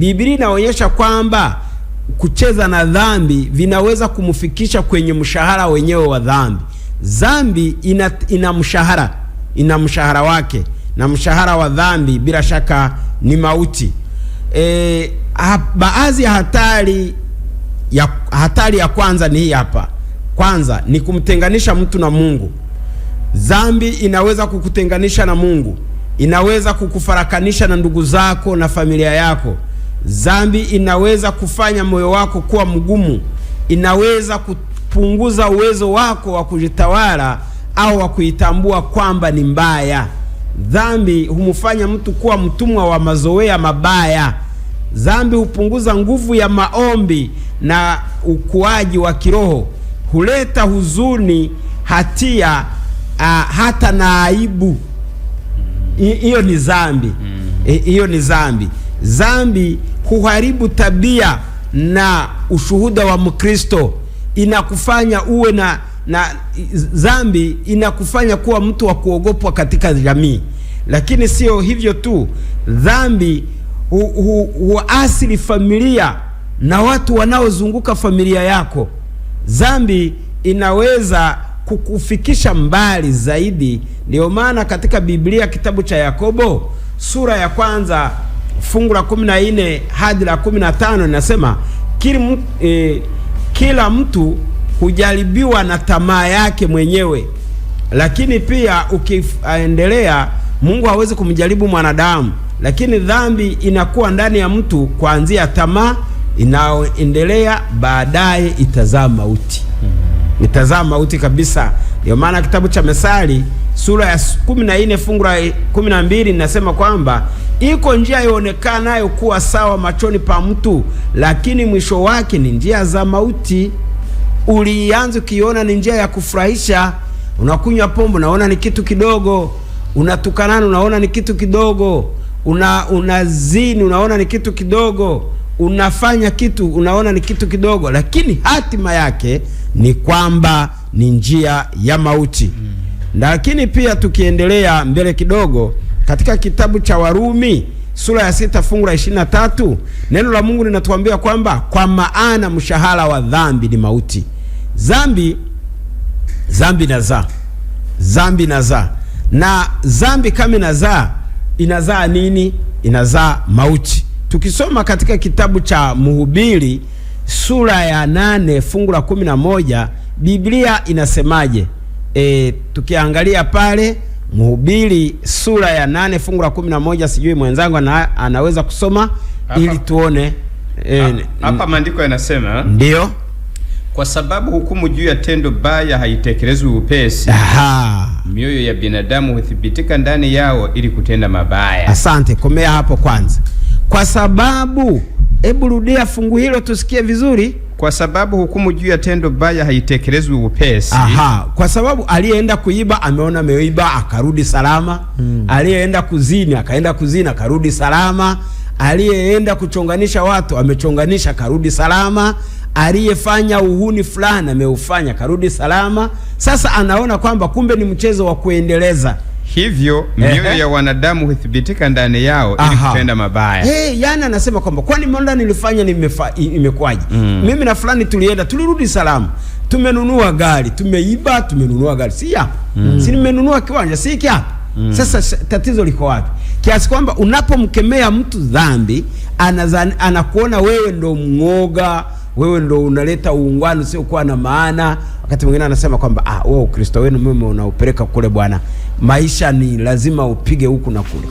Biblia inaonyesha kwamba kucheza na dhambi vinaweza kumfikisha kwenye mshahara wenyewe wa dhambi. Dhambi ina mshahara wake, na mshahara wa dhambi bila shaka ni mauti. Baadhi ya hatari ya kwanza ni hii hapa. Kwanza ni kumtenganisha mtu na Mungu. Dhambi inaweza kukutenganisha na Mungu, inaweza kukufarakanisha na ndugu zako na familia yako. Dhambi inaweza kufanya moyo wako kuwa mgumu, inaweza kupunguza uwezo wako wa kujitawala au wa kuitambua kwamba ni mbaya. Dhambi humfanya mtu kuwa mtumwa wa mazoea mabaya. Dhambi hupunguza nguvu ya maombi na ukuaji wa kiroho, huleta huzuni, hatia, hata na aibu. Hiyo ni dhambi. Hiyo ni dhambi. Dhambi huharibu tabia na ushuhuda wa Mkristo. Inakufanya uwe na dhambi inakufanya kuwa mtu wa kuogopwa katika jamii. Lakini sio hivyo tu, dhambi huathiri familia na watu wanaozunguka familia yako. Dhambi inaweza kukufikisha mbali zaidi. Ndio maana katika Biblia kitabu cha Yakobo sura ya kwanza fungu la 14 hadi la 15 inasema kila mtu hujaribiwa na tamaa yake mwenyewe, lakini pia ukiendelea Mungu hawezi kumjaribu mwanadamu. Lakini dhambi inakuwa ndani ya mtu kuanzia tamaa, inaendelea baadaye itazaa mauti. Itazaa mauti kabisa. Ndio maana kitabu cha Methali sura ya 14 fungu la 12 inasema kwamba iko njia ionekanayo kuwa sawa machoni pa mtu, lakini mwisho wake ni njia za mauti. Ulianza ukiona ni njia ya kufurahisha, unakunywa pombe unaona ni kitu kidogo, unatukanana unaona ni kitu kidogo, unazini unaona ni kitu kidogo, unafanya kitu unaona ni kitu kidogo, lakini hatima yake ni kwamba ni njia ya mauti. Lakini pia tukiendelea mbele kidogo katika kitabu cha Warumi sura ya 6 fungu la 23 neno la Mungu linatuambia kwamba kwa maana mshahara wa dhambi ni mauti. Dhambi inazaa. Dhambi inazaa. Na dhambi kama inazaa nini? Inazaa mauti. Tukisoma katika kitabu cha Mhubiri sura ya 8 fungu la 11 Biblia inasemaje? Tukiangalia pale Mhubiri sura ya 8 fungu la 11, sijui mwenzangu anaweza kusoma ili tuone. Hapa maandiko yanasema, ndio, kwa sababu hukumu juu ya tendo baya haitekelezwi upesi. Mioyo ya binadamu huthibitika ndani yao ili kutenda mabaya. Asante, komea hapo kwanza. Kwa sababu, hebu rudia fungu hilo tusikie vizuri. Kwa sababu hukumu juu ya tendo baya haitekelezwi upesi. Kwa sababu aliyeenda kuiba ameona ameiba akarudi salama. Aliyeenda kuzini akaenda kuzini akarudi salama. Aliyeenda kuchonganisha watu amechonganisha karudi salama. Aliyefanya uhuni fulani ameufanya karudi salama. Sasa anaona kwamba kumbe ni mchezo wa kuendeleza. Hivyo mioyo ya wanadamu huthibitika ndani yao ili kutenda mabaya. Yani anasema kwamba kwani mbona nilifanya imekwaje? Mimi na fulani tulienda tulirudi salama. Tumenunua gari, tumeiba, tumenunua gari. Si hapa. Si nimenunua kiwanja, si hiki hapa. Sasa tatizo liko wapi? Kiasi kwamba unapomkemea mtu dhambi, anakuona wewe ndo mwoga, wewe ndo unaleta uungwano sio kuwa na maana. Wakati mwingine anasema kwamba wewe Ukristo wenu mimi unaupeleka kule bwana. Maisha ni lazima upige huku na kule.